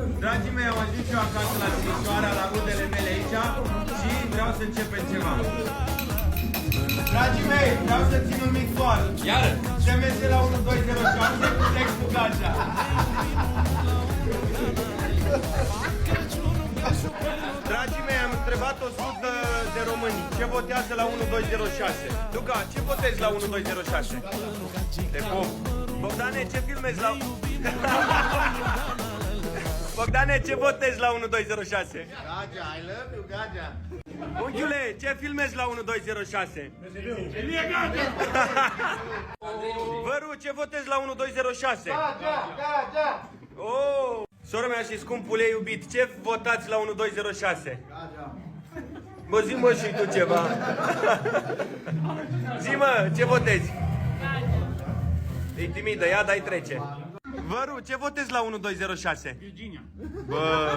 Dragii mei, am ajuns eu acasă la Timișoara, la rudele mele aici și vreau să începem ceva. Dragii mei, vreau să țin un mic soar. Iară! SMS la 1207 cu textul Gagea. Dragii mei, am întrebat 100 de români ce votează la 1206. Luca, ce votezi la 1206? Te pop. Bogdane, ce filmezi la... Bogdane, ce votezi la 1206? Gagea, I love you, Gagea. Unchiule, ce filmezi la 1206? Elie Gagea! Văru, ce votezi la 1206? Gagea! Oh! Sora mea și scumpul ei iubit, ce votați la 1206? Gagea! Bă, zi mă și tu ceva. Zi mă, ce votezi? E timidă, ia dai trece. Văru, ce votezi la 1206? Virginia! Bă!